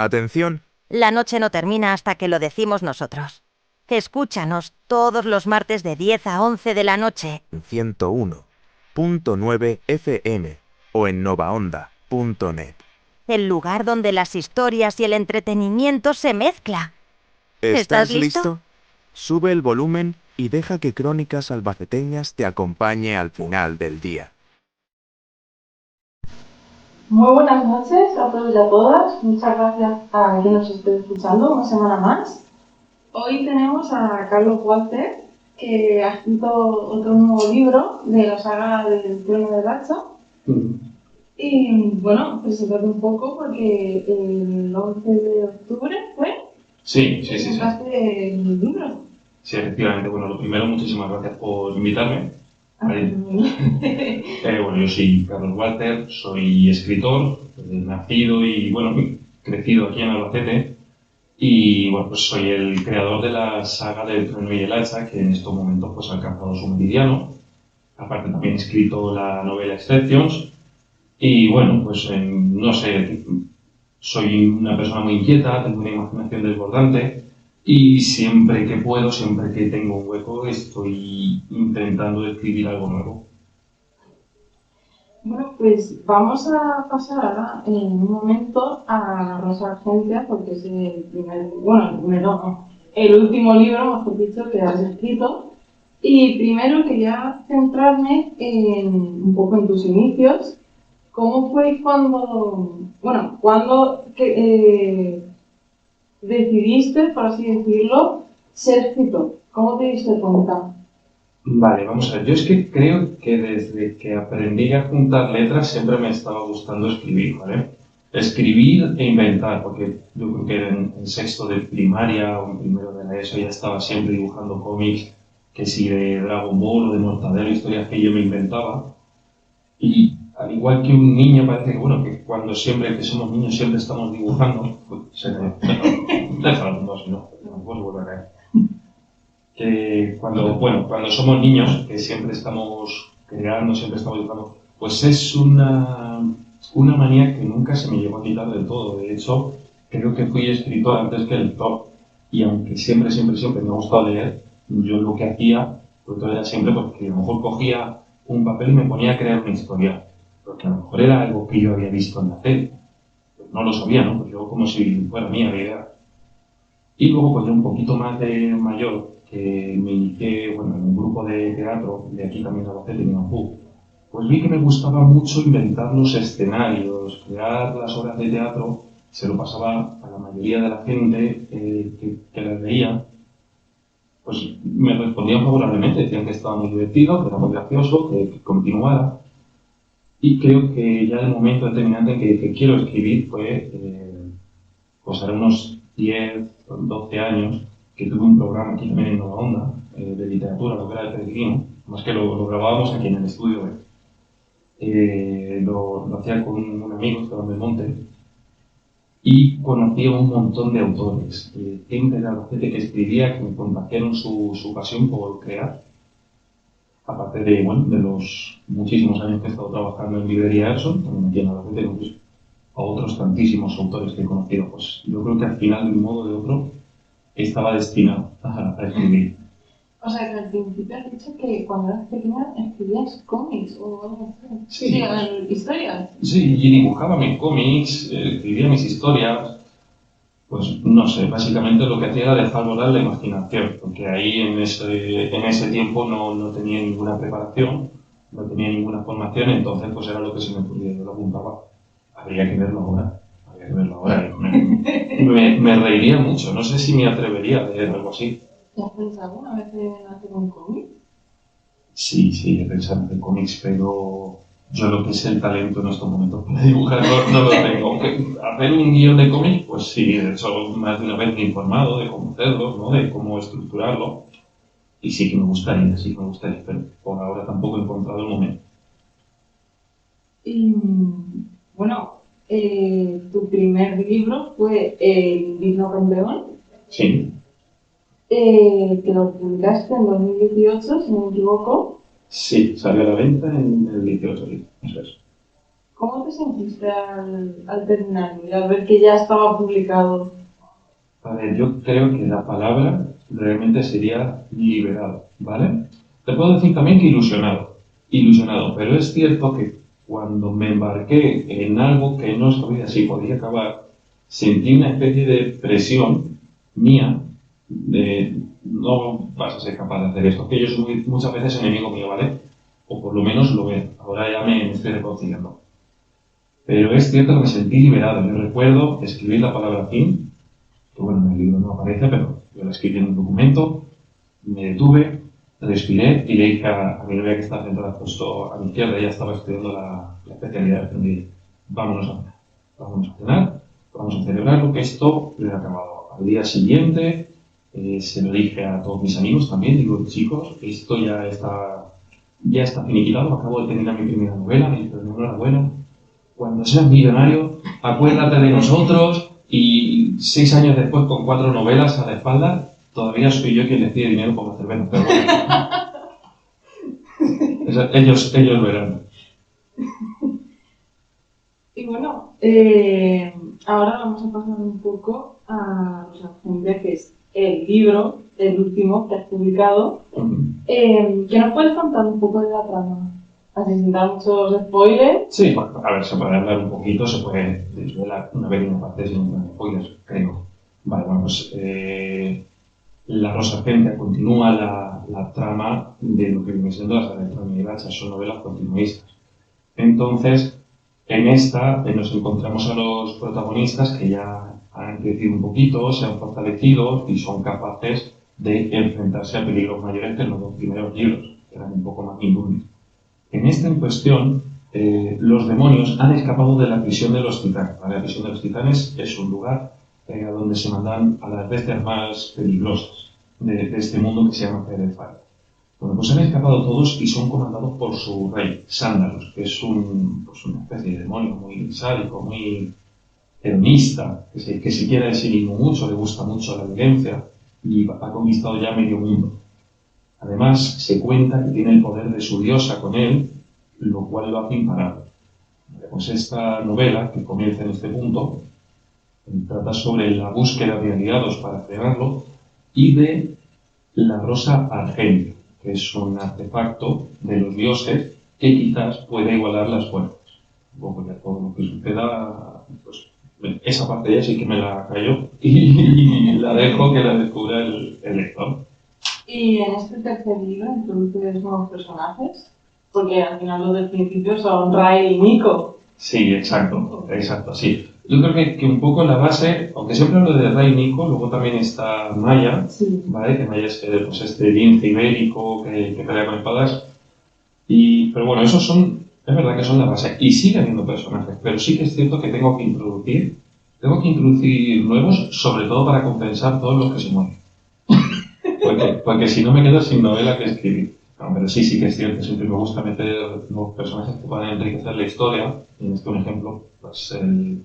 Atención. La noche no termina hasta que lo decimos nosotros. Escúchanos todos los martes de 10 a 11 de la noche. 101.9 FM o en novaonda.net. El lugar donde las historias y el entretenimiento se mezcla. ¿Estás listo? Sube el volumen y deja que Crónicas Albaceteñas te acompañe al final del día. Muy buenas noches a todos y a todas. Muchas gracias a quien nos esté escuchando una semana más. Hoy tenemos a Carlos Walter, que ha escrito otro nuevo libro de la saga del Trono del Hacha. Y bueno, preséntate un poco porque el 11 de octubre fue. Sí. Presentaste el libro. Sí, efectivamente. Bueno, lo primero, muchísimas gracias por invitarme. Bueno, yo soy Carlos Walter, soy escritor, nacido y bueno, crecido aquí en Albacete. Y bueno, pues soy el creador de la saga del Trueno y el Hacha, que en estos momentos pues ha alcanzado su meridiano. Aparte también he escrito la novela Exceptions. Y bueno, pues no sé, soy una persona muy inquieta, tengo una imaginación desbordante. Y siempre que puedo, siempre que tengo un hueco, estoy intentando escribir algo nuevo. Bueno, pues vamos a pasar ahora en un momento a La Rosa Argentea, porque es el último libro, mejor dicho, que has escrito. Y primero quería centrarme un poco en tus inicios. ¿Cómo fue cuando decidiste, por así decirlo, ser escritor? ¿Cómo te diste cuenta? Vale, vamos a ver. Yo es que creo que desde que aprendí a juntar letras siempre me estaba gustando escribir, ¿vale? Escribir e inventar, porque yo creo que en sexto de primaria o en primero de la ESO ya estaba siempre dibujando cómics, que si de Dragon Ball o de Mortadelo, historias que yo me inventaba. Y al igual que un niño, parece que, bueno, que cuando siempre que somos niños siempre estamos dibujando, pues déjalo así, ¿no? Pues vuelve a caer. Que cuando somos niños, que siempre estamos creando, siempre estamos dibujando, pues es una manía que nunca se me llegó a quitar del todo. De hecho, creo que fui escritor antes que lector. Y aunque siempre me ha gustado leer, yo lo que hacía, pues era siempre porque a lo mejor cogía un papel y me ponía a crear una historia. Porque a lo mejor era algo que yo había visto en la tele. Pues no lo sabía, ¿no? Pues yo como si fuera mía la idea. Y luego, pues ya un poquito más de mayor, que me inicié en un grupo de teatro, de aquí también de Albacete, de Nianzú, pues vi que me gustaba mucho inventar los escenarios, crear las obras de teatro, se lo pasaba a la mayoría de la gente que las veía, pues me respondían favorablemente, decían que estaba muy divertido, que era muy gracioso, que continuara. Y creo que ya el momento determinante en que quiero escribir fue, pues hará unos 10 o 12 años, que tuve un programa aquí también en Nueva Onda, de literatura, lo que era de Peregrino, más que lo grabábamos aquí en el estudio. Lo hacía con un amigo, Esteban Belmonte, y conocía un montón de autores, gente de Albacete que escribía, que me contagiaron su pasión por crear. Aparte de los muchísimos años que he estado trabajando en Librería Erson, también aquí en Albacete, pues, a otros tantísimos autores que he conocido. Pues yo creo que al final, de un modo o de otro, estaba destinado a escribir. O sea, que al principio has dicho que cuando eras pequeña escribías cómics o algo así. Sí. Historias. Sí, y dibujaba mis cómics, escribía mis historias. Pues no sé, básicamente lo que hacía era dejar volar la imaginación, porque ahí en ese tiempo no tenía ninguna preparación, no tenía ninguna formación, entonces pues era lo que se me ocurría, yo lo apuntaba. Habría que verlo ahora. Me reiría mucho, no sé si me atrevería a leer algo así. ¿Te has pensado alguna vez en hacer un cómic? Sí, he pensado en hacer cómics, pero yo lo que es el talento en estos momentos para dibujar no lo tengo. Aunque hacer un guión de cómic, pues sí, de hecho más de una vez me he informado de cómo hacerlo, ¿no? De cómo estructurarlo. Y sí que me gustaría, pero por ahora tampoco he encontrado el momento. Y bueno, tu primer libro fue El Digno Campeón. Sí. Que lo publicaste en 2018, si no me equivoco. Sí, salió a la venta en el 18, sí, eso es. ¿Cómo te sentiste al terminarlo y al ver que ya estaba publicado? A ver, yo creo que la palabra realmente sería liberado, ¿vale? Te puedo decir también que ilusionado, pero es cierto que cuando me embarqué en algo que no sabía si podía acabar, sentí una especie de presión mía de no vas a ser capaz de hacer esto, que yo soy muchas veces enemigo mío, ¿vale? O por lo menos lo veo, ahora ya me estoy reconciliando. Pero es cierto que me sentí liberado, yo recuerdo escribir la palabra fin, que bueno, en el libro no aparece, pero yo la escribí en un documento, me detuve, respiré y le dije a mi novia que estaba sentada justo a mi izquierda, ella estaba estudiando la especialidad de Fendil. Vámonos a cenar, vamos a celebrarlo, que esto lo he acabado. Al día siguiente se lo dije a todos mis amigos también, digo, chicos, esto ya está finiquitado, acabo de terminar mi primera novela, me dijeron, enhorabuena, cuando seas millonario, acuérdate de nosotros y 6 años después, con 4 novelas a la espalda, todavía soy yo quien les pide dinero por hacer menos, pero bueno. Ellos verán. Y bueno, ahora vamos a pasar un poco a los Argentina, que es el libro, el último que has publicado. ¿Que nos puedes contar un poco de la trama? Así sin dar muchos spoilers. Sí, bueno, a ver, se puede hablar un poquito, se puede desvelar una pequeña parte sin tener spoilers, creo. Vale, bueno, pues La Rosa Argentea continúa la trama de lo que viene siendo las Aventuras son novelas continuistas. Entonces, en esta nos encontramos a los protagonistas que ya han crecido un poquito, se han fortalecido y son capaces de enfrentarse a peligros mayores que en los 2 primeros libros, que eran un poco más inmunes. En esta en cuestión, los demonios han escapado de la prisión de los titanes. La prisión de los titanes es un lugar a donde se mandan a las bestias más peligrosas de este mundo que se llama Fire. Bueno, pues han escapado todos y son comandados por su rey, Sándalos, que es una especie de demonio muy sádico, muy hedonista, que se quiere a sí mismo mucho, le gusta mucho la violencia y ha conquistado ya medio mundo. Además, se cuenta que tiene el poder de su diosa con él, lo cual lo hace imparable. Pues esta novela, que comienza en este punto, trata sobre la búsqueda de aliados para fregarlo y de la Rosa Argentea, que es un artefacto de los dioses que quizás pueda igualar las fuerzas. Un poco ya todo lo que suceda, pues esa parte ya sí que me la callo y la dejo que la descubra el lector. Y en este tercer libro introduces nuevos personajes, porque al final los del principio son Ray y Nico. Sí, exacto, sí. Yo creo que un poco la base, aunque siempre hablo de Ray y Nico, luego también está Maya, sí. ¿vale? Que Maya es pues este lince ibérico que pelea con espadas. Pero bueno, es verdad que son la base. Y sigue habiendo personajes, pero sí que es cierto que tengo que introducir nuevos, sobre todo para compensar todos los que se mueren. Porque si no me quedo sin novela que escribir. No, pero sí que es cierto, siempre me gusta meter nuevos personajes que puedan enriquecer la historia. En este un ejemplo, pues el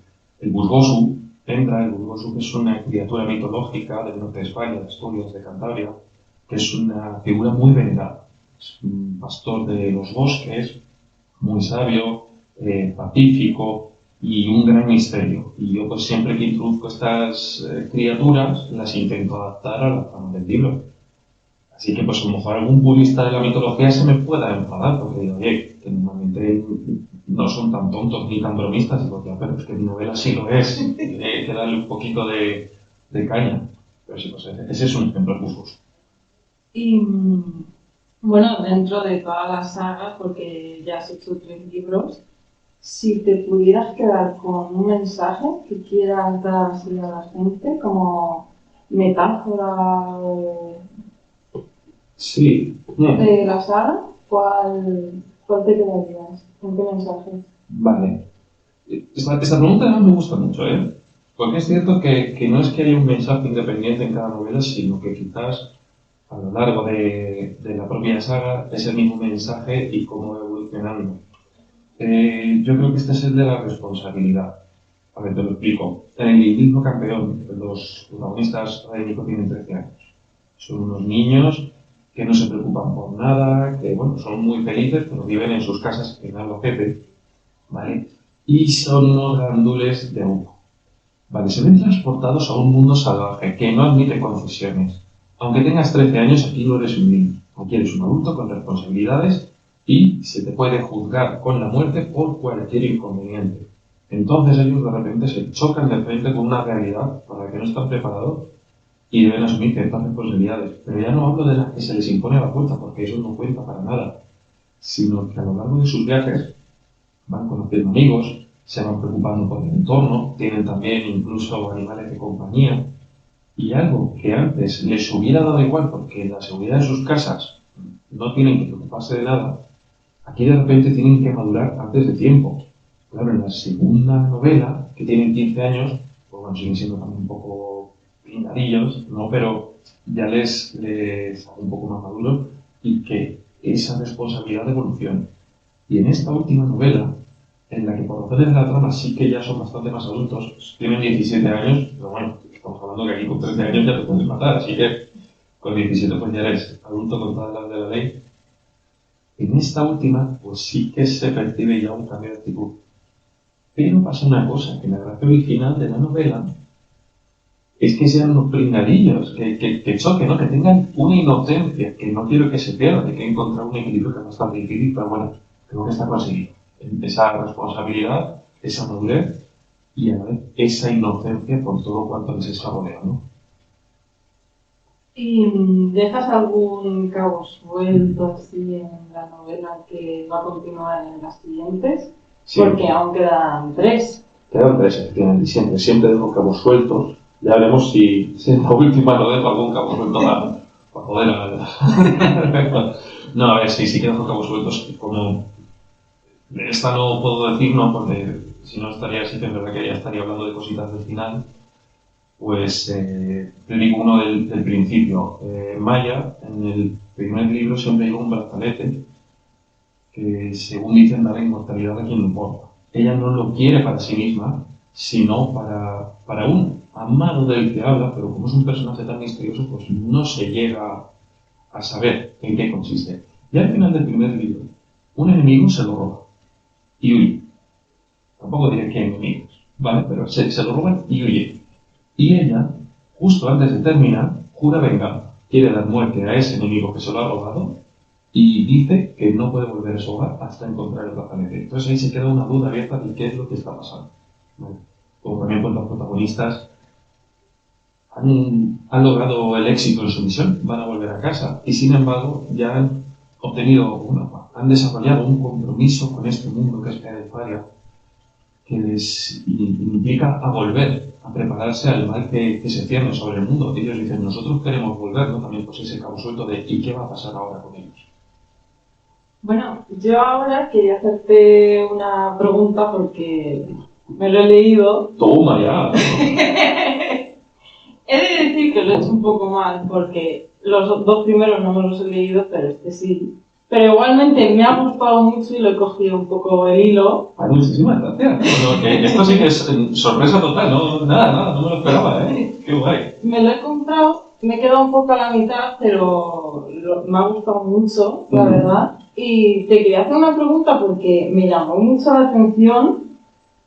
Burgosu entra, el Burgosu que es una criatura mitológica del norte de España, de Asturias, de Cantabria, que es una figura muy venerada. Es un pastor de los bosques, muy sabio, pacífico y un gran misterio. Y yo pues siempre que introduzco estas criaturas las intento adaptar a la trama del libro. Así que, pues, a lo mejor algún purista de la mitología se me pueda enfadar, porque digo, oye, que normalmente no son tan tontos ni tan bromistas, y digo, ya, pero es que mi novela sí lo es, y hay que darle un poquito de caña. Pero sí, pues ese es un ejemplo justo. Y bueno, dentro de todas las sagas, porque ya has hecho 3 libros, si te pudieras quedar con un mensaje que quieras dar así a la gente, como metáfora o sí. de la saga, ¿cuál te quedarías? ¿Con qué mensaje? Vale. Esta pregunta me gusta mucho, ¿eh? Porque es cierto que no es que haya un mensaje independiente en cada novela, sino que quizás a lo largo de la propia saga es el mismo mensaje y cómo va evolucionando. Yo creo que este es el de la responsabilidad. A ver, te lo explico. En el Indígena Campeón, los protagonistas Ray y Nico tienen 13 años. Son unos niños que no se preocupan por nada, que bueno, son muy felices, pero viven en sus casas en Albacete, ¿vale? y son unos gandules de humo. Vale, se ven transportados a un mundo salvaje que no admite concesiones. Aunque tengas 13 años, aquí no eres un niño. Aquí eres un adulto con responsabilidades y se te puede juzgar con la muerte por cualquier inconveniente. Entonces ellos de repente se chocan de frente con una realidad para la que no están preparados y deben asumir ciertas responsabilidades. Pero ya no hablo de las que se les impone a la fuerza, porque eso no cuenta para nada, sino que a lo largo de sus viajes van conociendo amigos, se van preocupando por el entorno, tienen también incluso animales de compañía, y algo que antes les hubiera dado igual porque la seguridad de sus casas no tienen que preocuparse de nada, aquí de repente tienen que madurar antes de tiempo. Claro, en la segunda novela, que tienen 15 años, pues bueno, siguen siendo también un poco pringadillos, ¿no? Pero ya les hace un poco más maduros y que esa responsabilidad evolucione. Y en esta última novela, en la que por razones de la trama sí que ya son bastante más adultos, tienen 17 años, pero bueno, estamos hablando que aquí con 13 años ya te puedes matar, así que con 17 pues ya eres adulto con todas las de la ley. En esta última, pues sí que se percibe ya un cambio de actitud. Pero pasa una cosa, que la gracia original de la novela es que sean unos pringadillos, que choquen, ¿no? Que tengan una inocencia, que no quiero que se pierda, que hay que encontrar un equilibrio que es bastante difícil, pero bueno, creo que está conseguido. Esa responsabilidad, esa madurez y a la vez esa inocencia por todo cuanto les está rodeando, ¿no? ¿Y dejas algún cabo suelto así en la novela que va a continuar en las siguientes? Sí. Porque aún quedan 3. Quedan 3, efectivamente, siempre dejo cabos sueltos. Ya veremos si en la última no dejo algún cabo suelto para joder a la... No, a ver, sí que dejo cabos sueltos. Como esta no puedo decir, no, porque si no estaría así, en verdad que ya estaría hablando de cositas del final. Pues te digo uno del principio. Maya, en el primer libro, siempre lleva un brazalete que, según dicen, da la inmortalidad a quien le importa. Ella no lo quiere para sí misma, sino para un amado del que habla, pero como es un personaje tan misterioso, pues no se llega a saber en qué consiste. Y al final del primer libro, un enemigo se lo roba y huye. Tampoco diré qué enemigos, ¿vale? Pero se lo roban y huye. Y ella, justo antes de terminar, jura venganza. Quiere dar muerte a ese enemigo que se lo ha robado y dice que no puede volver a su hogar hasta encontrar el brazalete. Entonces ahí se queda una duda abierta de qué es lo que está pasando. ¿Vale? Como también pues, los protagonistas han logrado el éxito en su misión, van a volver a casa y sin embargo ya han han desarrollado un compromiso con este mundo que es Feria, que les implica a volver, a prepararse al mal que se cierne sobre el mundo. Ellos dicen, nosotros queremos volver, ¿no? También pues ese cabo suelto de ¿y qué va a pasar ahora con ellos? Bueno, yo ahora quería hacerte una pregunta porque me lo he leído. ¡Toma ya! He de decir que lo he hecho un poco mal porque los 2 primeros no me los he leído, pero este sí. Pero igualmente me ha gustado mucho y lo he cogido un poco el hilo. Ay, muchísimas gracias. Bueno, esto sí que es sorpresa total, nada, no me lo esperaba, ¿eh? ¡Qué guay! Me lo he comprado, me he quedado un poco a la mitad, pero me ha gustado mucho, la verdad. Y te quería hacer una pregunta porque me llamó mucho la atención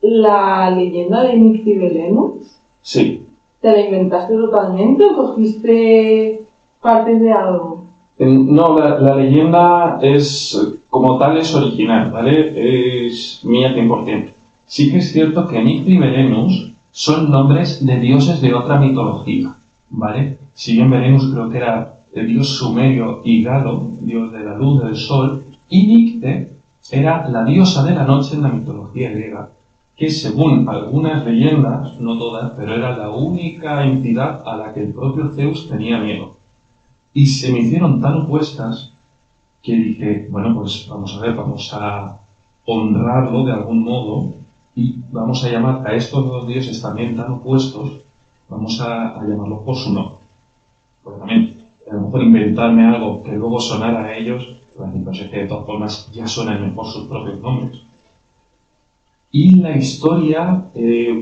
la leyenda de Nyctibelenus. Sí. ¿Te la inventaste totalmente o cogiste partes de algo? No, la leyenda es, como tal, es original, ¿vale? Es mía 100%. Sí que es cierto que Nyctibelenus son nombres de dioses de otra mitología, ¿vale? Si bien Belenus creo que era el dios sumerio y Galo, dios de la luz, del sol, y Nicte era la diosa de la noche en la mitología griega, que según algunas leyendas, no todas, pero era la única entidad a la que el propio Zeus tenía miedo. Y se me hicieron tan opuestas que dije, bueno, pues vamos a honrarlo de algún modo y vamos a llamar a estos 2 dioses también tan opuestos, vamos a llamarlos por su nombre. Porque también, a lo mejor inventarme algo que luego sonara a ellos, pues es que de todas formas ya suenan mejor sus propios nombres. Y la historia,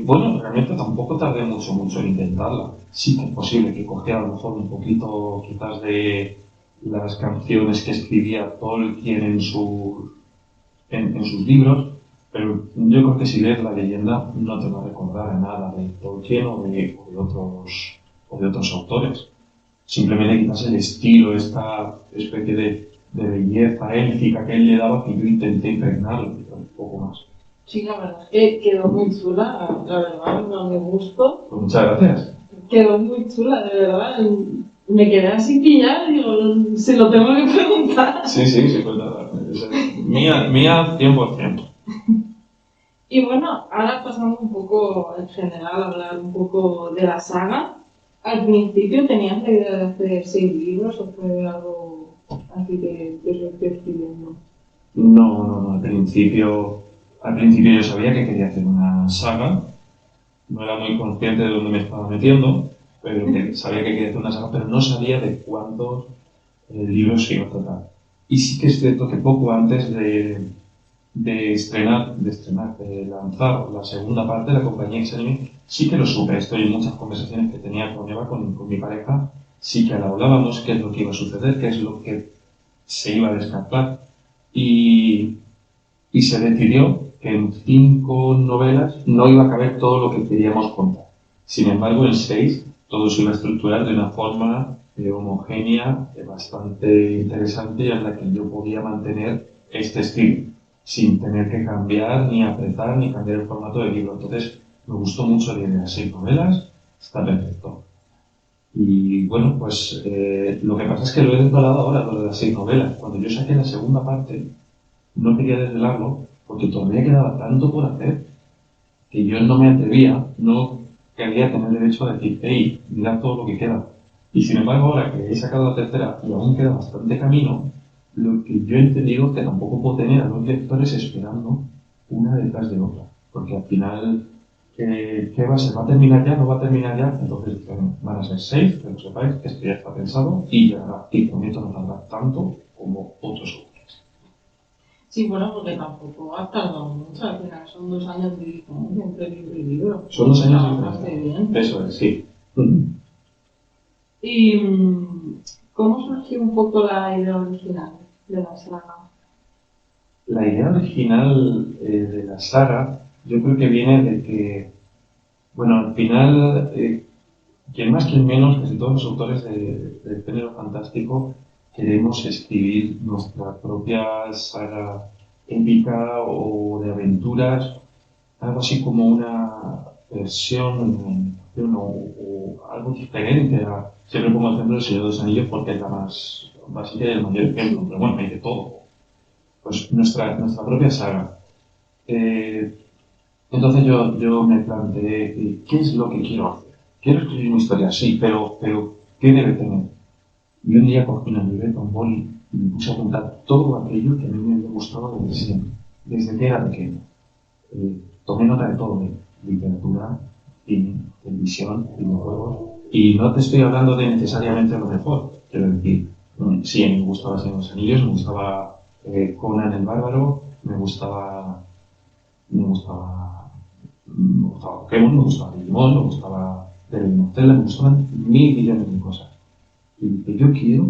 bueno, realmente tampoco tardé mucho en intentarla. Sí que es posible que cogiera a lo mejor un poquito quizás de las canciones que escribía Tolkien en sus libros, Pero yo creo que si lees la leyenda no te va a recordar a nada de Tolkien o de otros autores. Simplemente quizás el estilo, esta especie de belleza élfica que él le daba, que yo intenté impregnarlo, pero un poco más. Sí, la verdad es que quedó muy chula, la verdad, no me gustó. Pues muchas gracias. Quedó muy chula, de verdad. Me quedé así pillada y digo, se lo tengo que preguntar. Sí, pues nada. Mía 100%. Y bueno, ahora pasando un poco en general, a hablar un poco de la saga. ¿Al principio tenías la idea de hacer 6 libros o fue algo así que lo estoy escribiendo? No. Al principio yo sabía que quería hacer una saga. No era muy consciente de dónde me estaba metiendo, pero que sabía que quería hacer una saga, pero no sabía de cuántos libros se iba a tratar. Y sí que es cierto que poco antes de lanzar la segunda parte de la compañía X-Anime, sí que lo supe. Esto y en muchas conversaciones que tenía con Eva, con mi pareja, sí que la hablábamos, qué es lo que iba a suceder, qué es lo que se iba a descartar. Y se decidió que en 5 novelas no iba a caber todo lo que queríamos contar. Sin embargo, en 6 todo se iba a estructurar de una forma homogénea, bastante interesante, en la que yo podía mantener este estilo, sin tener que cambiar, ni apretar, ni cambiar el formato del libro. Entonces, me gustó mucho la idea de 6 novelas, está perfecto. Y bueno, pues lo que pasa es que lo he desvelado ahora, lo de las 6 novelas. Cuando yo saqué la segunda parte, no quería desvelarlo porque todavía quedaba tanto por hacer que yo no me atrevía, no quería tener derecho a decir, hey, mirad todo lo que queda. Y sin embargo, ahora que he sacado la tercera y aún queda bastante camino, lo que yo he entendido es que tampoco puedo tener a los lectores esperando una detrás de otra. Porque al final, ¿qué va a ser? ¿Va a terminar ya? ¿No va a terminar ya? Entonces van a ser 6, que lo sepáis, que esto ya está pensado y llegará. Y prometo no tardar tanto como otros autores. Sí, bueno, porque tampoco has tardado mucho, al final son 2 años de diferencia entre libro y libro. Son 2 años de Está bastante bien. diferencia. Eso es, sí. ¿Y cómo surgió un poco la idea original de la saga? La idea original de la saga, yo creo que viene de que, bueno, al final, quien más, quien menos, casi todos los autores del género fantástico, queremos escribir nuestra propia saga épica o de aventuras, algo así como una versión o algo diferente a, siempre pongo el ejemplo del Señor de los Anillos porque es la más básica y el mayor ejemplo, pero bueno, hay de todo. Pues nuestra propia saga. Entonces yo me planteé, ¿qué es lo que quiero hacer? Quiero escribir una historia, sí, pero ¿qué debe tener? Y un día cogí una libreta, un boli, y me puse a apuntar todo aquello que a mí me había gustado desde siempre, desde que era pequeño. Tomé nota de todo, de literatura, cine, televisión, videojuegos, y no te estoy hablando de necesariamente lo mejor, quiero decir, sí, a mí me gustaba Señor de los Anillos, me gustaba Conan el Bárbaro, me gustaba Pokémon, me gustaba Digimon, me gustaba The Legend of Zelda, me gustaban 1000 millones de cosas. Y que yo quiero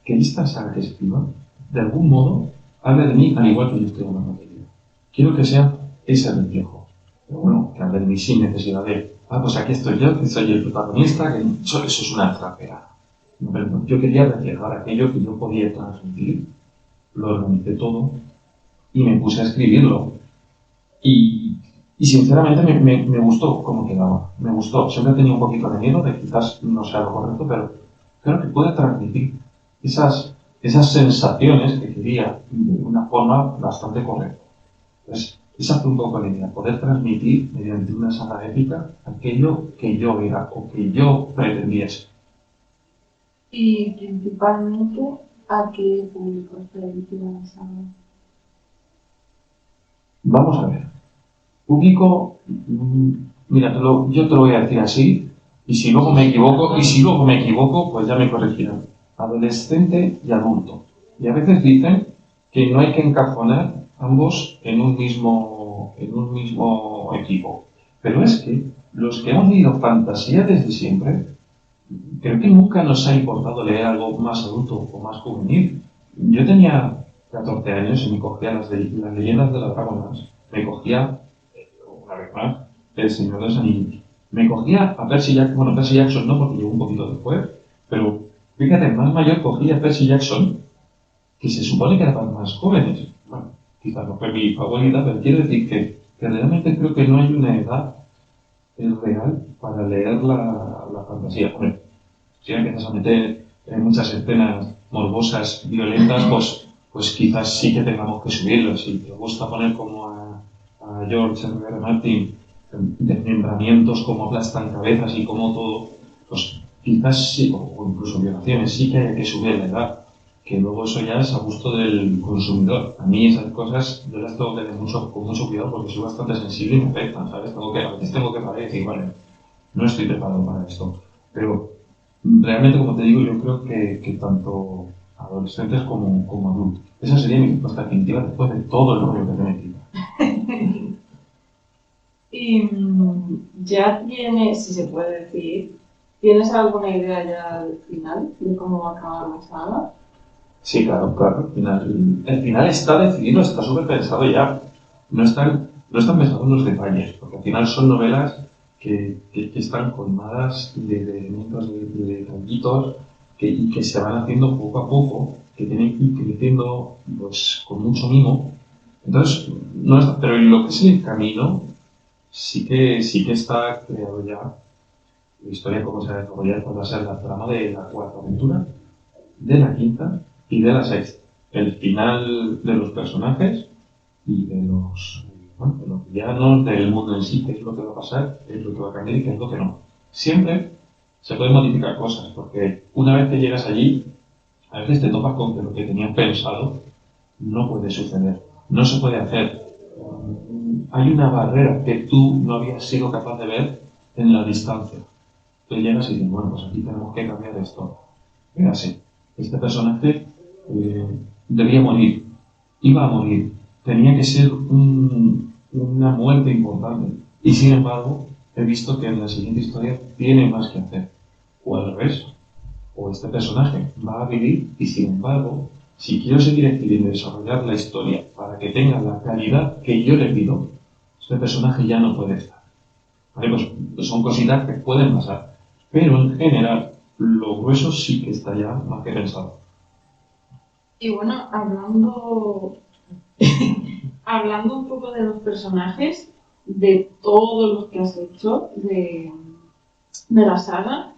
que esta saga que escriba, de algún modo, hable de mí al igual que yo estoy hablando de ella. Quiero que sea ese reflejo. Pero bueno, que hable de mí sin necesidad de, pues aquí estoy yo, que soy el protagonista, que eso es una trapera. No, pero no, yo quería reflejar aquello que yo podía transmitir, lo organicé todo y me puse a escribirlo. Y sinceramente me gustó cómo quedaba. Me gustó. Siempre he tenido un poquito de miedo de quizás no sea lo correcto, pero creo que puede transmitir esas sensaciones que quería de una forma bastante correcta. Entonces, esa fue un poco la idea, poder transmitir mediante una saga épica aquello que yo era o que yo pretendiese. Y principalmente, ¿a qué público está dirigida la saga? Vamos a ver. Público, mira, yo te lo voy a decir así, y si luego me equivoco, pues ya me corregirán. Adolescente y adulto. Y a veces dicen que no hay que encajonar ambos en un mismo equipo. Pero es que los que hemos leído fantasía desde siempre, creo que nunca nos ha importado leer algo más adulto o más juvenil. Yo tenía 14 años y me cogía las leyendas de las dragonas, me cogía, una vez más, El Señor de los Anillos. Me cogía a Percy Jackson, bueno, Percy Jackson no, porque llegó un poquito después, pero fíjate, más mayor cogía a Percy Jackson, que se supone que era para más jóvenes. Bueno, quizás no fue mi favorita, pero quiero decir que realmente creo que no hay una edad real para leer la fantasía. Hombre, si empiezas a meter en muchas escenas morbosas, violentas, pues quizás sí que tengamos que subirlo. Si te gusta poner como a George R. R. Martin desmembramientos, como aplastan cabezas y como todo, pues quizás sí, o incluso violaciones, sí que hay que subir la edad. Que luego eso ya es a gusto del consumidor. A mí esas cosas yo las tengo que tener con mucho cuidado porque soy bastante sensible y me afectan, ¿sabes? A veces tengo que parar y decir, vale, no estoy preparado para esto. Pero realmente, como te digo, yo creo que tanto adolescentes como adultos. Esa sería mi respuesta definitiva después de todo el rollo que te he metido. Y ya tienes, si se puede decir, ¿tienes alguna idea ya del final, de cómo va a acabar la saga? Sí, claro, el final está decidido, está súper pensado ya. No están pensados los detalles, porque al final son novelas que están colmadas de elementos, de detallitos, y que se van haciendo poco a poco, que tienen que ir creciendo pues, con mucho mimo. Entonces, no está, pero en lo que es el camino, sí que está creado ya la historia, cómo se va a desarrollar, cuál va a ser la trama de la cuarta aventura, de la quinta y de la sexta. El final de los personajes y de los villanos, del mundo en sí, qué es lo que va a pasar, qué es lo que va a cambiar y qué es lo que no. Siempre se pueden modificar cosas, porque una vez que llegas allí, a veces te topas con que lo que tenías pensado no puede suceder, no se puede hacer. Hay una barrera que tú no habías sido capaz de ver en la distancia. Tú llegas y dices, bueno, pues aquí tenemos que cambiar esto. Era así. Este personaje debía morir, iba a morir, tenía que ser una muerte importante. Y sin embargo, he visto que en la siguiente historia tiene más que hacer. O al revés, o este personaje va a vivir y sin embargo, si quiero seguir escribiendo y desarrollar la historia para que tenga la calidad que yo le pido, este personaje ya no puede estar. ¿Vale? Pues son cositas que pueden pasar. Pero en general, lo grueso sí que está ya más que pensado. Y bueno, hablando un poco de los personajes, de todos los que has hecho de la saga,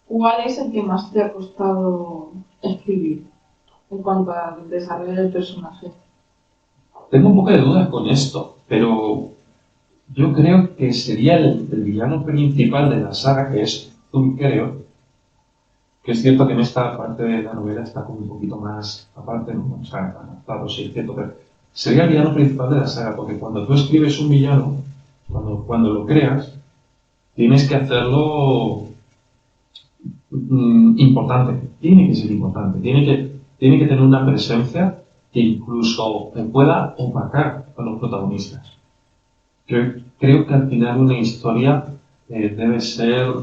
¿cuál es el que más te ha costado escribir en cuanto al desarrollo del personaje? Tengo un poco de dudas con esto, pero yo creo que sería el villano principal de la saga, que es Zunkero, que es cierto que en esta parte de la novela está como un poquito más aparte, ¿no? O sea, adaptado, sí, es cierto, pero sería el villano principal de la saga, porque cuando tú escribes un villano, cuando lo creas, tienes que hacerlo importante, tiene que ser importante, tiene que tener una presencia que incluso pueda opacar a los protagonistas. Creo que al final una historia debe ser,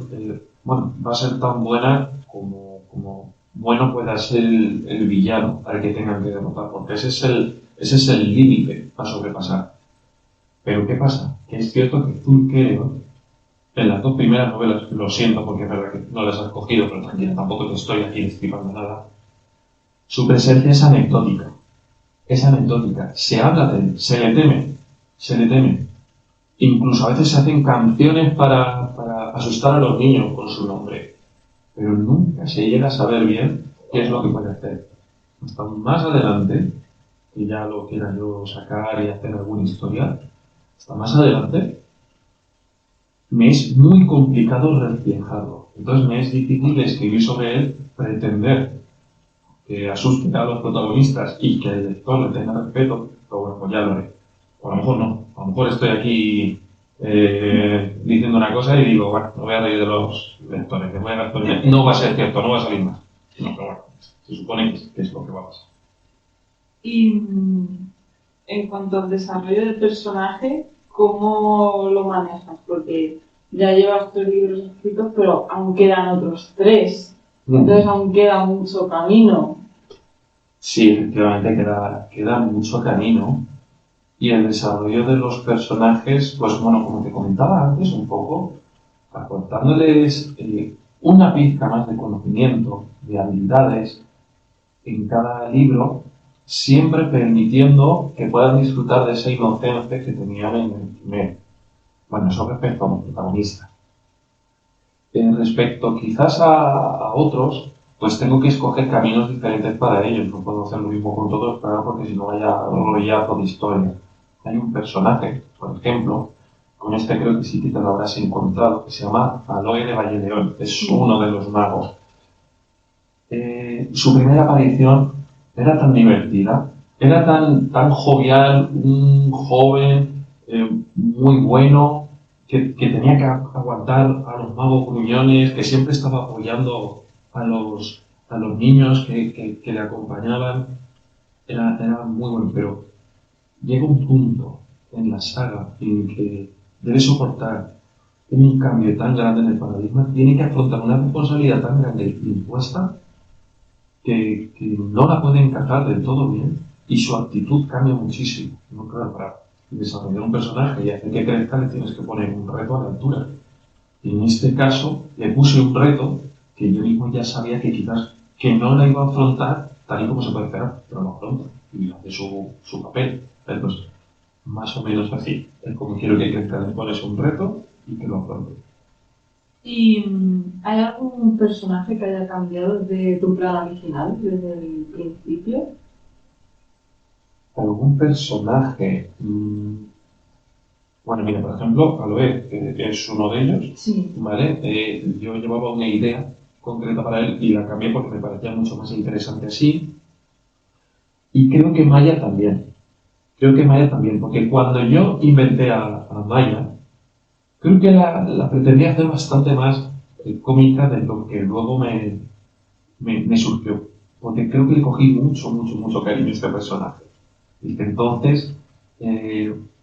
va a ser tan buena como bueno pueda ser el villano al que tengan que derrotar, porque ese es el límite a sobrepasar. Pero ¿qué pasa? Que es cierto que Zunkero, en las dos primeras novelas, lo siento porque es verdad que no las has cogido, pero tranquila, tampoco te estoy aquí destripando nada, su presencia es anecdótica. Es anecdótica. Se habla de él, se le teme. Incluso a veces se hacen canciones para asustar a los niños con su nombre. Pero nunca se llega a saber bien qué es lo que puede hacer. Hasta más adelante, que ya lo quiera yo sacar y hacer alguna historia, hasta más adelante, me es muy complicado reflejarlo. Entonces me es difícil escribir sobre él, pretender que asuste a los protagonistas y que el lector le tenga respeto, pero bueno, pues ya lo haré. O a lo mejor no. A lo mejor estoy aquí diciendo una cosa y digo, bueno, me voy a reír de los lectores, no va a ser cierto, no va a salir más. No, pero bueno, se supone que es lo que va a pasar. Y en cuanto al desarrollo del personaje, ¿cómo lo manejas? Porque ya llevas 3 libros escritos, pero aún quedan otros 3. Entonces aún queda mucho camino. Sí, efectivamente queda mucho camino. Y el desarrollo de los personajes, pues bueno, como te comentaba antes un poco, aportándoles una pizca más de conocimiento, de habilidades en cada libro, siempre permitiendo que puedan disfrutar de esa inocencia que tenían en el primero. Bueno, eso respecto a los protagonistas. Respecto quizás a otros, pues tengo que escoger caminos diferentes para ellos. No puedo hacer lo mismo con todos, claro, porque si no vaya rollazo de historia. Hay un personaje, por ejemplo, con este creo que sí que te lo habrás encontrado, que se llama Aloe de Valle es uno de los magos. Su primera aparición era tan divertida, era tan jovial, un joven muy bueno, que tenía que aguantar a los magos gruñones, que siempre estaba apoyando a los niños que le acompañaban. Era muy bueno, pero llega un punto en la saga en que debe soportar un cambio tan grande en el paradigma, tiene que afrontar una responsabilidad tan grande impuesta que no la puede encajar del todo bien y su actitud cambia muchísimo. ¿No? Claro, para desarrollar un personaje y hacer que crezca le tienes que poner un reto a la altura. Y en este caso le puse un reto que yo mismo ya sabía que quizás que no la iba a afrontar tal y como se puede esperar, pero lo afronta y hace su papel. Pues más o menos así. Es como quiero que crezca, le pones un reto y que lo afronte. ¿Y hay algún personaje que haya cambiado desde tu plan original, desde el principio? ¿Algún personaje? Bueno, mira, por ejemplo, Aloe es uno de ellos, Sí. ¿vale? Yo llevaba una idea concreta para él y la cambié porque me parecía mucho más interesante así. Y creo que Maya también. Porque cuando yo inventé a Maya, creo que la pretendía hacer bastante más cómica de lo que luego me surgió. Porque creo que le cogí mucho cariño a este personaje. Y que entonces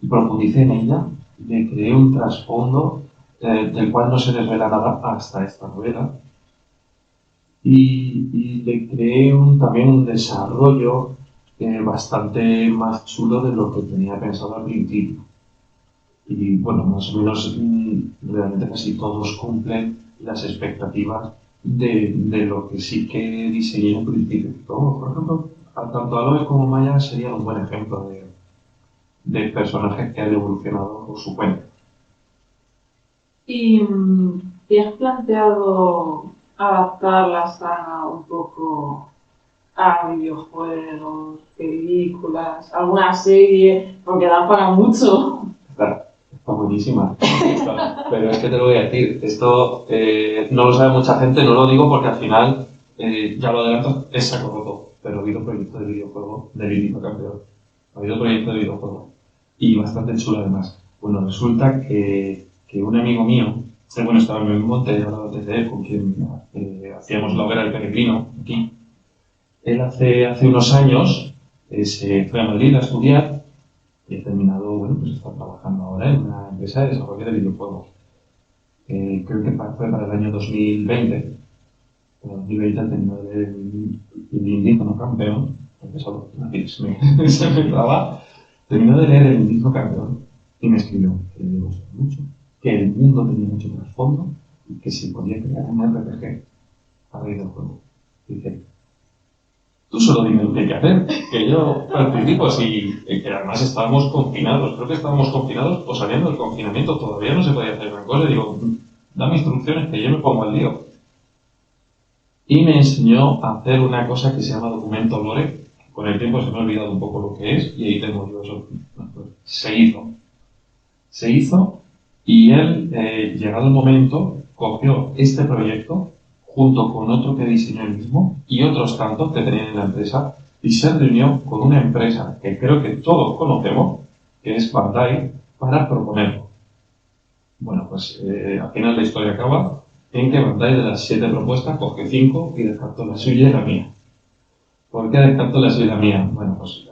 profundicé en ella, le creé un trasfondo del cual no se desvela nada hasta esta novela. Y le creé también un desarrollo bastante más chulo de lo que tenía pensado al principio. Y bueno, más o menos realmente casi todos cumplen las expectativas de lo que sí que diseñé en principio. Pero, por ejemplo, tanto Aloe como Maya serían un buen ejemplo de personajes que han evolucionado por su cuenta. ¿Y te has planteado adaptar la saga un poco a videojuegos, películas, alguna serie? Porque dan para mucho. Está buenísima. Pero es que te lo voy a decir, esto no lo sabe mucha gente, no lo digo porque al final, ya lo adelanto, es saco roto. Pero ha habido proyectos de videojuego del Indito Campeón. Ha habido proyectos de videojuego. Y bastante chulo además. Bueno, resulta que un amigo mío, bueno, estaba en el monte, he hablado antes de él, con quien hacíamos la hoguera del peregrino aquí. Él hace unos años se fue a Madrid a estudiar y he terminado, bueno, pues está trabajando ahora en una empresa de desarrollo de videojuegos. Creo que fue para el año 2020. En 2020 al terminar el Indígena Campeón, empezó se me traba, terminó de leer el Indígena Campeón y me escribió que le gustó mucho, que el mundo tenía mucho trasfondo y que se podía crear un RPG a raíz del juego. Y dice, tú solo dime lo que hay que hacer, que yo participo, que además estábamos confinados, creo que estábamos confinados o saliendo del confinamiento, todavía no se podía hacer gran cosa, y digo, dame instrucciones que yo me pongo al lío. Y me enseñó a hacer una cosa que se llama documento lore, con el tiempo se me ha olvidado un poco lo que es, y ahí tengo yo eso, se hizo, y él, llegado el momento, cogió este proyecto, junto con otro que diseñó él mismo y otros tantos que tenían en la empresa, y se reunió con una empresa que creo que todos conocemos, que es Bandai, para proponerlo. Bueno, pues al final la historia acaba en que Bandai de las 7 propuestas coge 5 y descartó la suya y la mía. ¿Por qué descartó la suya y la mía? Bueno, pues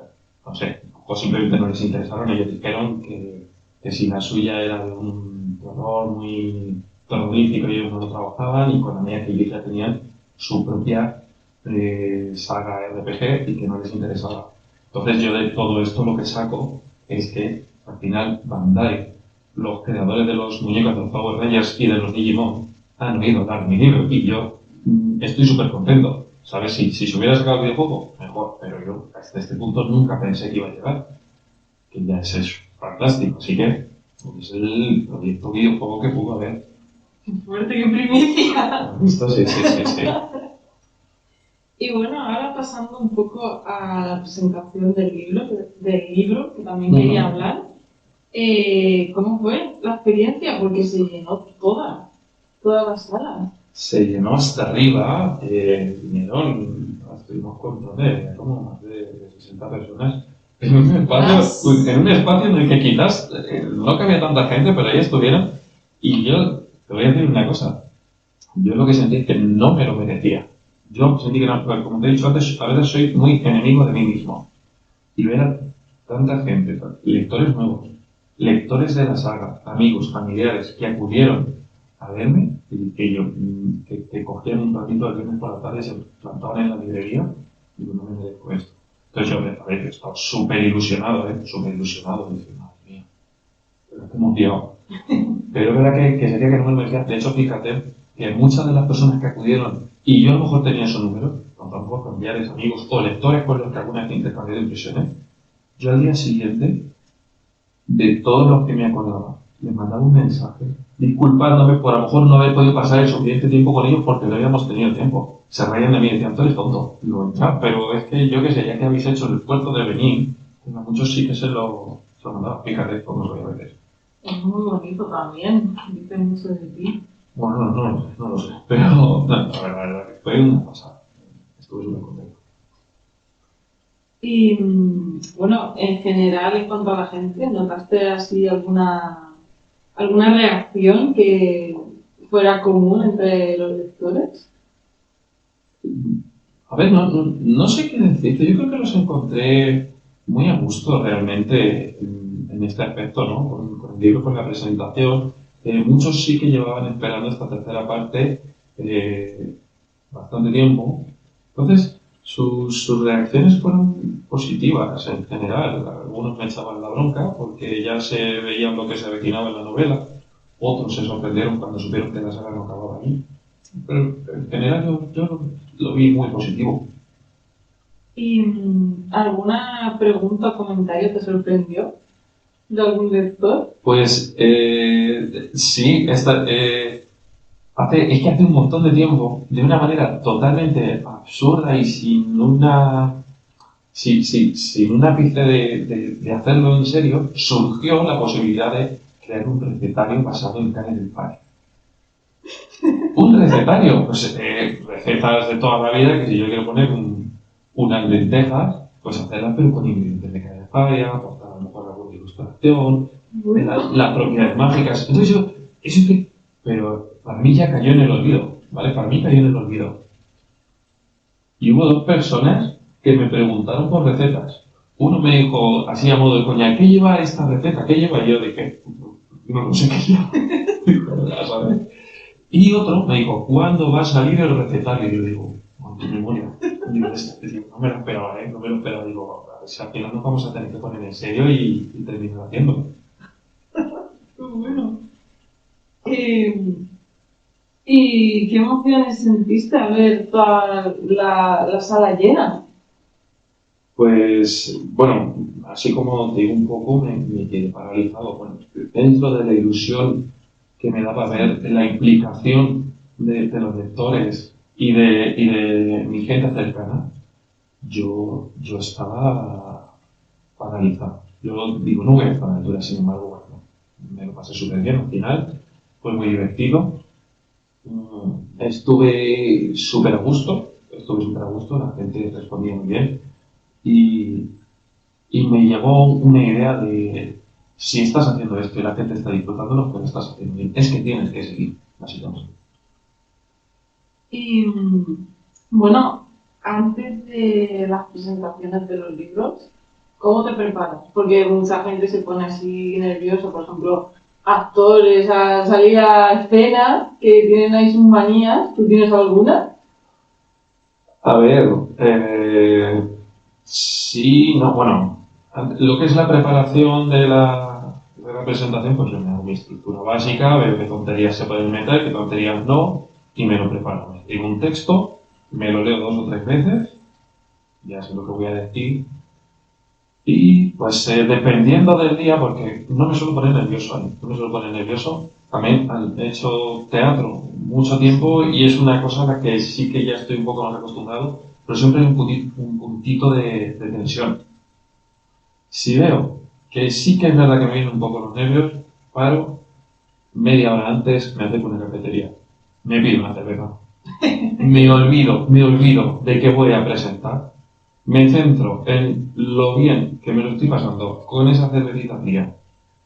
no sé, o simplemente no les interesaron, ellos dijeron que si la suya era de un terror muy terrorífico y ellos no lo trabajaban, y con la mía que ellos ya tenían su propia saga RPG y que no les interesaba. Entonces yo de todo esto lo que saco es que al final Bandai, los creadores de los muñecos de los Power Rangers y de los Digimon, han oído hablar de mi libro y yo estoy súper contento. ¿Sabes? Si se hubiera sacado el videojuego, mejor, pero yo hasta este punto nunca pensé que iba a llegar. Que ya es fantástico, así que es el proyecto videojuego que pudo haber. ¡Qué fuerte, qué primicia! Esto sí. Y bueno, ahora pasando un poco a la presentación del libro que también quería hablar. ¿Cómo fue la experiencia? Porque se llenó toda la sala. Se llenó hasta arriba, vinieron, estuvimos contando, como más de 60 personas en un espacio en el que quizás no cabía tanta gente, pero ahí estuvieron. Y yo te voy a decir una cosa, yo lo que sentí es que no me lo merecía. Yo sentí que, como te he dicho antes, a veces soy muy enemigo de mí mismo. Y ver a tanta gente, lectores nuevos, lectores de la saga, amigos, familiares, que acudieron a verme, que cogían un ratito el viernes por la tarde y se plantaban en la librería, digo, no me merezco esto. Entonces yo me parece que estaba súper ilusionado, súper ilusionado, y dije, madre mía, pero qué motivado. Pero es verdad que sería que no me lo merecía. De hecho, fíjate que muchas de las personas que acudieron, y yo a lo mejor tenía su número, tanto a lo mejor familiares, amigos o lectores con los que alguna vez intercambié de impresiones, yo al día siguiente, de todos los que me acordaba, les mandaba un mensaje disculpándome por a lo mejor no haber podido pasar el suficiente tiempo con ellos porque no habíamos tenido tiempo. Se reían de mí y decían, tú eres tonto. Digo, ya, pero es que yo qué sé, ya que habéis hecho el esfuerzo de venir, a muchos sí que se lo mandaba. Fíjate cómo os voy a ver. Es muy bonito también, dice mucho de ti. Bueno, no lo sé. Pero, no, la verdad que fue una pasada. Estuve súper contento. Y bueno, en general, en cuanto a la gente, ¿notaste así alguna reacción que fuera común entre los lectores? A ver, no sé qué decirte. Yo creo que los encontré muy a gusto realmente en este aspecto, ¿no? Con el libro, con la presentación. Muchos sí que llevaban esperando esta tercera parte bastante tiempo. Entonces, sus reacciones fueron positivas en general. Algunos me echaban la bronca porque ya se veían lo que se avecinaba en la novela. Otros se sorprendieron cuando supieron que la saga no acababa ahí. Pero en general yo lo vi muy positivo. ¿Y alguna pregunta o comentario te sorprendió de algún lector? Pues sí, es que hace un montón de tiempo, de una manera totalmente absurda y sin sin un ápice de hacerlo en serio, surgió la posibilidad de crear un recetario basado en carne del padre. Un recetario, pues recetas de toda la vida, que si yo quiero poner unas lentejas, pues hacerlas pero con ingredientes de carne de paya, aportar a lo mejor alguna ilustración, las propiedades mágicas. Entonces pero para mí ya cayó en el olvido, ¿vale? Para mí cayó en el olvido. Y hubo dos personas que me preguntaron por recetas. Uno me dijo, así a modo de coña, ¿qué lleva esta receta? ¿Qué lleva? Y yo dije, no sé qué lleva. Digo, ya sabes. Y otro me dijo, ¿cuándo va a salir el recetario? Y yo digo, con tu memoria. Digo, no me lo esperaba, no me lo esperaba. Digo, a ver si al final nos vamos a tener que poner en serio y terminar haciéndolo. Muy bueno. ¿Y qué emociones sentiste al ver toda la sala llena? Pues, bueno, así como te digo un poco, me quedé paralizado. Bueno, dentro de la ilusión que me daba ver la implicación de los lectores y de mi gente cercana, yo estaba paralizado. Yo digo, no voy a esta aventura, sin embargo, bueno, me lo pasé súper bien al final, fue muy divertido. Estuve súper a gusto, la gente respondía muy bien y me llegó una idea de si estás haciendo esto y la gente está disfrutando lo que estás haciendo bien, es que tienes que seguir, básicamente. Y bueno, antes de las presentaciones de los libros, ¿cómo te preparas? Porque mucha gente se pone así nerviosa, por ejemplo, actores a salir a escena que tienen ahí sus manías. ¿Tú tienes alguna? A ver, sí, no, bueno, Lo que es la preparación de la presentación, pues yo me hago mi estructura básica, veo qué tonterías se pueden meter, qué tonterías no, y me lo preparo. Me escribo un texto, me lo leo 2 o 3 veces, ya sé lo que voy a decir, y pues dependiendo del día, porque no me suelo poner nervioso, no me suelo poner nervioso. También he hecho teatro mucho tiempo y es una cosa a la que sí que ya estoy un poco más acostumbrado, pero siempre hay un puntito de tensión. Si veo que sí que es verdad que me vienen un poco los nervios, paro, media hora antes me acerco a una cafetería, me pido una cerveza, me olvido de que voy a presentar, me centro en lo bien que me lo estoy pasando con esa cervecita fría,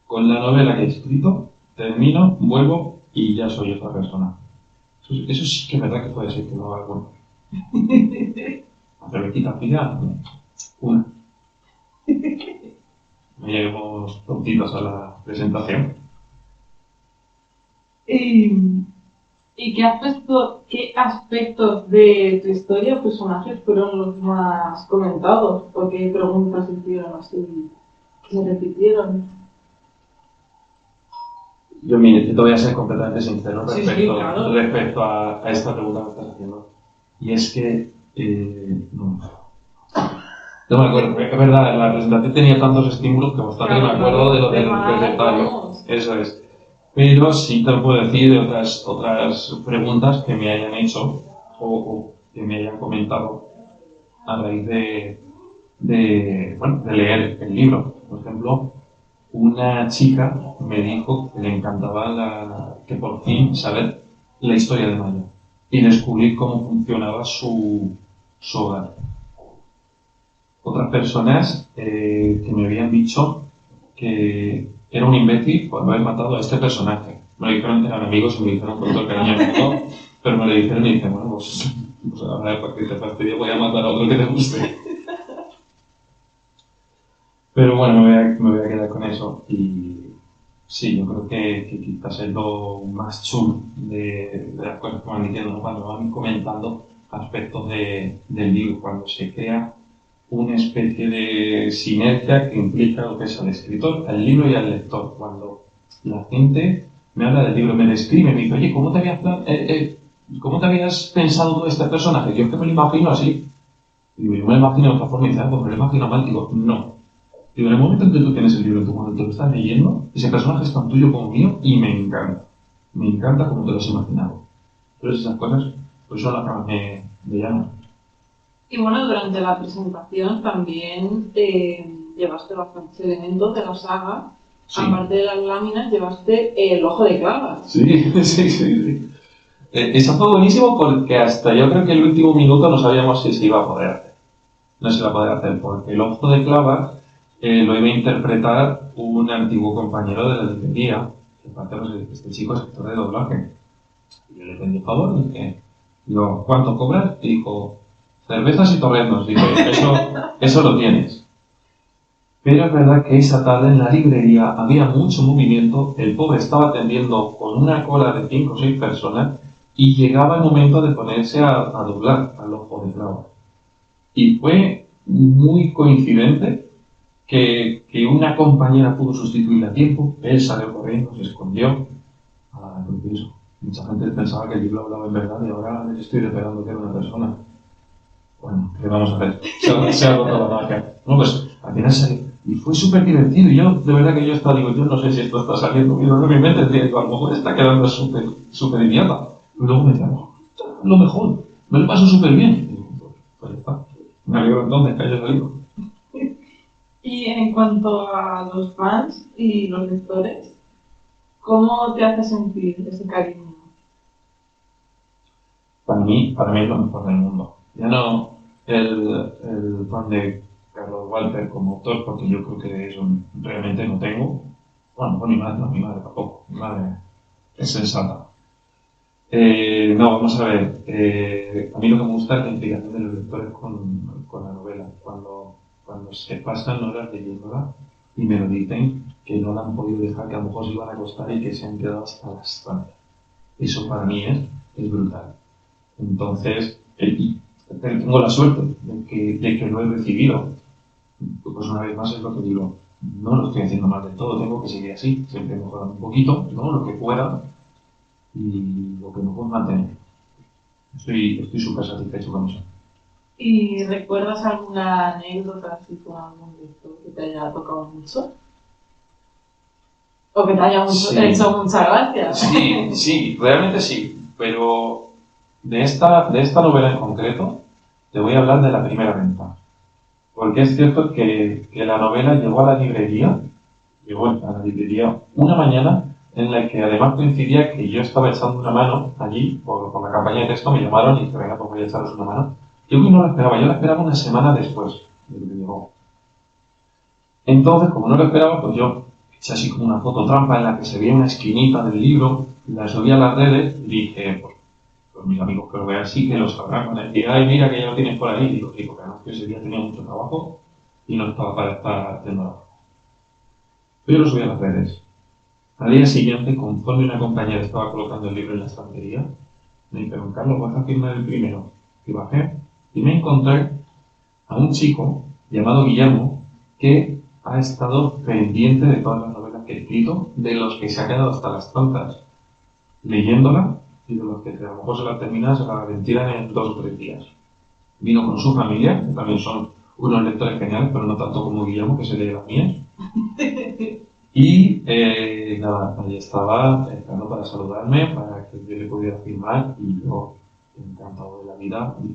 con la novela que he escrito, termino, vuelvo y ya soy otra persona. Eso sí que es verdad que puede ser que lo haga bueno. La cervecita fría, una. Me llevamos prontitos a la presentación. ¿Y qué aspectos de tu historia o personajes fueron los más comentados? ¿O qué preguntas hicieron así que se repitieron? Yo, mire, te voy a ser completamente sincero Sí, respecto, claro. respecto a esta pregunta que estás haciendo. Y es que, no me acuerdo, es verdad, la presentación tenía tantos estímulos que bastante Claro, me acuerdo de lo del más, recetario. vamos. Eso es. Pero sí te lo puedo decir de otras preguntas que me hayan hecho o que me hayan comentado a raíz de leer el libro. Por ejemplo, una chica me dijo que le encantaba que por fin saber la historia de Maya y descubrir cómo funcionaba su hogar. Otras personas que me habían dicho que era un imbécil por haber matado a este personaje. Me lo dijeron que eran amigos y me dijeron con todo el cariño del mundo, pero me lo dijeron y dije, bueno, pues a ver, para que te fastidia voy a matar a otro que te guste. Pero bueno, me voy a quedar con eso y sí, yo creo que quizás es lo más chulo de las cosas que van diciendo, ¿no? Cuando van comentando aspectos del libro, cuando se crea una especie de sinergia que implica lo que es al escritor, al libro y al lector. Cuando la gente me habla del libro, me describe, me dice, oye, ¿cómo te habías pensado tú este personaje? Yo es que me lo imagino así. Digo, yo me lo imagino de otra forma y dice, pues me lo imagino mal. Digo, no. Digo, en el momento en que tú tienes el libro en tu mano y te lo estás leyendo, ese personaje es tan tuyo como mío y me encanta. Me encanta como te lo has imaginado. Entonces esas cosas, pues son las que más me llaman. Y bueno, durante la presentación también llevaste bastantes elementos de la saga. Sí. Aparte de las láminas, llevaste el ojo de clavas. Sí, sí. Eso fue buenísimo porque hasta yo creo que el último minuto no sabíamos si se iba a poder hacer. No se iba a poder hacer porque el ojo de clavas lo iba a interpretar un antiguo compañero de la librería, que aparte este chico es actor de doblaje. Y yo le pedí un favor y dije, digo, ¿cuánto cobras? Y dijo, cervezas y torrendos. Dije, eso lo tienes. Pero es verdad que esa tarde en la librería había mucho movimiento, el pobre estaba atendiendo con una cola de 5 o 6 personas y llegaba el momento de ponerse a doblar al ojo de clavo. Y fue muy coincidente que una compañera pudo sustituirla a tiempo, él salió corriendo, se escondió. Porque eso, mucha gente pensaba que el libro hablaba en verdad y ahora les estoy revelando que era una persona. Bueno, ¿qué vamos a hacer? Se ha roto la magia. No, pues al final salió. Y fue súper divertido. Y yo, de verdad que yo estaba, digo, yo no sé si esto está saliendo bien o no. En mi mente decía, a lo mejor está quedando súper idiota. Y luego me decía, no, lo mejor, me lo paso súper bien. Y digo, pues ya está. Me alegro entonces que haya salido. Y en cuanto a los fans y los lectores, ¿cómo te hace sentir ese cariño? Para mí es lo mejor del mundo. Ya no el fan de Carlos Walter como autor, porque yo creo que eso realmente no tengo. Bueno, mi madre tampoco. Mi madre es sensata. No, vamos a ver. A mí lo que me gusta es la implicación de los lectores con la novela. Cuando se pasan horas leyéndola y me lo dicen que no la han podido dejar, que a lo mejor se iban a acostar y que se han quedado hasta las tantas. Eso para mí es brutal. Entonces, tengo la suerte de que lo he recibido. pues una vez más es lo que digo, no lo estoy haciendo mal del todo, tengo que seguir así, siempre mejorando un poquito, ¿no? Lo que pueda y lo que no puedo mantener. Estoy súper satisfecho con eso. ¿Y recuerdas alguna anécdota así con algún lector que te haya tocado mucho? ¿O que te haya hecho mucha gracia? Sí, realmente sí, pero de esta novela en concreto te voy a hablar de la primera venta. Porque es cierto que la novela llegó a la librería una mañana en la que además coincidía que yo estaba echando una mano allí, por la campaña de texto, me llamaron y dije, venga, pues voy a echaros una mano. Yo no la esperaba, yo la esperaba una semana después de que llegó. Entonces, como no lo esperaba, pues yo eché así como una foto trampa en la que se veía una esquinita del libro, la subí a las redes y dije, pues mis amigos que lo vean sí que lo sabrán, van a decir, ay, mira que ya lo tienes por ahí. Y digo, que además que ese día tenía mucho trabajo y no estaba para estar haciendo nada. Yo lo subí a las redes. Al día siguiente, conforme una compañera estaba colocando el libro en la estantería, me dijeron, Carlos, vas a firmar el primero. Y bajé y me encontré a un chico llamado Guillermo que ha estado pendiente de todas las novelas que he escrito, de los que se ha quedado hasta las tantas leyéndola y de los que a lo mejor se la terminan, se la ventilan en 2 o 3 días. Vino con su familia, que también son unos lectores geniales, pero no tanto como Guillermo, que se lee las mías. Y nada, ahí estaba esperando para saludarme, para que yo le pudiera firmar y yo, encantado de la vida, y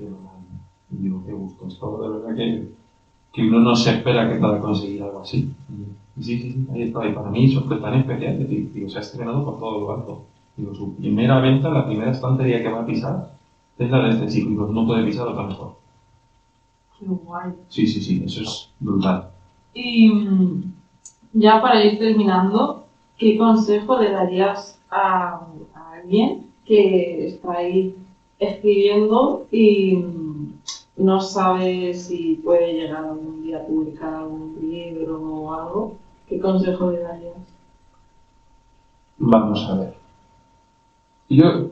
digo, qué gusto, esto de verdad que uno no se espera que pueda conseguir algo así. Y sí, ahí estaba. Y para mí eso fue tan especial, que digo, se ha estrenado por todo lo alto. Digo, su primera venta, la primera estantería que va a pisar, es la de este chico. Digo, no puede pisar otra mejor. Qué guay. Sí, eso es brutal. Y ya para ir terminando, ¿qué consejo le darías a alguien que está ahí escribiendo y no sabe si puede llegar algún día a publicar algún libro o algo? ¿Qué consejo le darías? Vamos a ver. Yo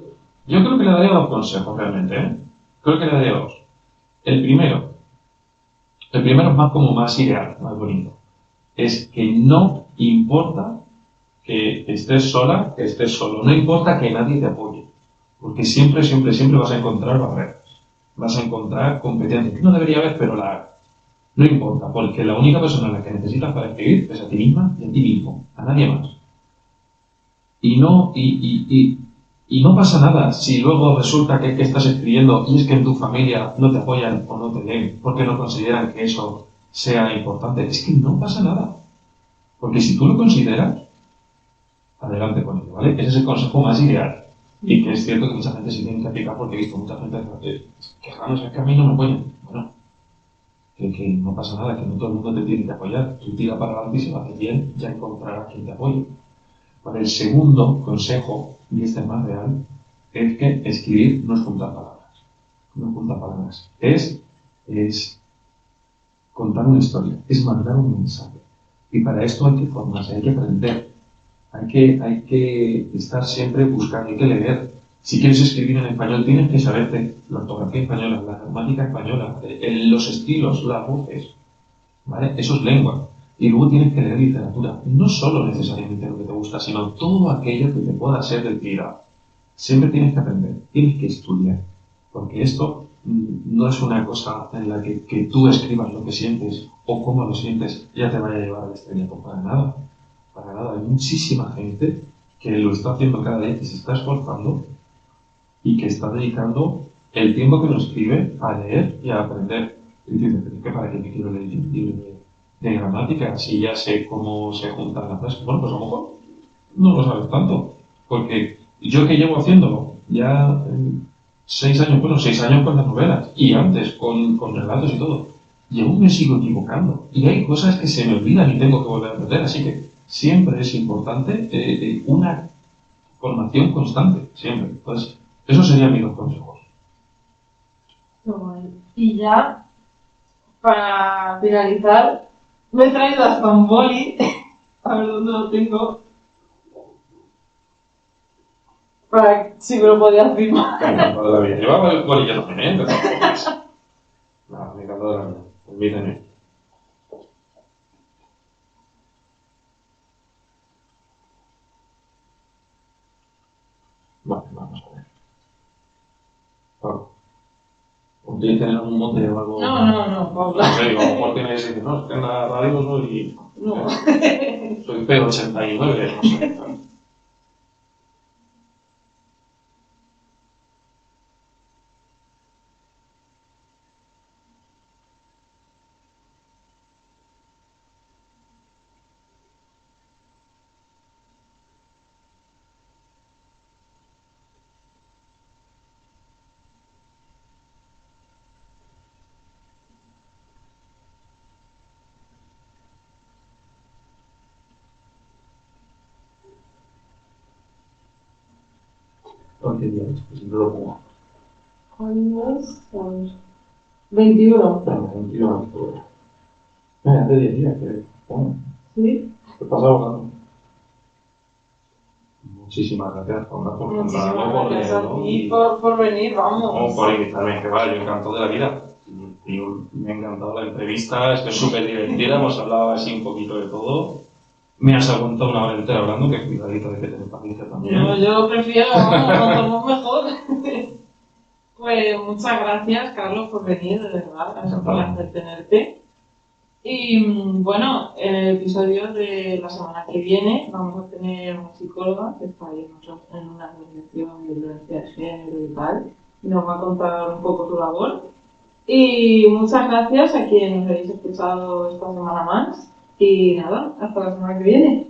creo que le daría 2 consejos realmente, ¿eh? Creo que le daría 2. El primero es más ideal, más bonito. Es que no importa que estés sola, que estés solo. No importa que nadie te apoye. Porque siempre vas a encontrar barreras. Vas a encontrar competencias. Que no debería haber, pero la hay. No importa, porque la única persona a la que necesitas para escribir es a ti misma y a ti mismo. A nadie más. Y no pasa nada si luego resulta que estás escribiendo y es que en tu familia no te apoyan o no te leen porque no consideran que eso sea importante. Es que no pasa nada. Porque si tú lo consideras, adelante con ello, ¿vale? Ese es el consejo más ideal. Y que es cierto que mucha gente se tiene que aplicar porque he visto mucha gente quejándose, es que a mí no me apoyan. Bueno, que no pasa nada, que no todo el mundo te tiene que apoyar. Tú tira para adelante y si lo haces bien, ya encontrarás quien te apoye. Vale, el segundo consejo, y este es más real, es que escribir no es juntar palabras. No es juntar palabras. Es contar una historia, es mandar un mensaje. Y para esto hay que formarse, hay que aprender. Hay que estar siempre buscando, hay que leer. Si quieres escribir en español, tienes que saberte la ortografía española, la gramática española, los estilos, las voces. ¿Vale? Eso es lengua. Y luego tienes que leer literatura. No solo necesariamente lo que te gusta, sino todo aquello que te pueda ser de utilidad. Siempre tienes que aprender, tienes que estudiar. Porque esto no es una cosa en la que tú escribas lo que sientes o cómo lo sientes, ya te vaya a llevar a la estrella. Pues para nada. Para nada. Hay muchísima gente que lo está haciendo cada día, que se está esforzando y que está dedicando el tiempo que nos escribe a leer y a aprender. Y dices, ¿qué para qué me quiero leer un libro de gramática si ya sé cómo se juntan las frases? Bueno, pues a lo mejor no lo sabes tanto. Porque yo que llevo haciéndolo ya 6 años con las novelas y antes con relatos y todo, y aún me sigo equivocando. Y hay cosas que se me olvidan y tengo que volver a aprender. Así que siempre es importante una formación constante, siempre. Entonces, esos serían mis 2 consejos. Y ya, para finalizar, me he traído hasta un boli, a ver dónde lo tengo, para si me lo podías firmar. Encantado de la vida. Llevaba el bolillo también, ¿eh? No, me encantó de la vida. Olvídame. Vale, vamos a ver. Claro. ¿Ustedes tienen algún mote o algo? No, Paula. No sé, digo, a lo mejor tienes que decir, no, es que en la radio soy... No. Soy P89, no sé. ¿Qué día es? Pues siempre lo pongo. Hoy es, a ver, 21. Venga, 21 de octubre. Hace 10 días que... Bueno, ¿Sí? ¿qué pasa volando? Muchísimas gracias, Paula, por Muchísimas contarlo, gracias a leerlo ti y por venir, vamos. por invitarme, que vaya, yo encantado de la vida. Y me ha encantado la entrevista, es que es súper divertida, hemos hablado así un poquito de todo. Me has aguantado una hora entera hablando, que cuidadito de que te paciencia también. No, yo lo prefiero, vamos, aguantamos mejor. Pues muchas gracias, Carlos, por venir, de verdad, es un placer tenerte. Y bueno, en el episodio de la semana que viene vamos a tener una psicóloga que está ahí en una organización de violencia de género y tal, y nos va a contar un poco su labor. Y muchas gracias a quienes nos habéis escuchado esta semana más. Y nada, hasta la semana que viene.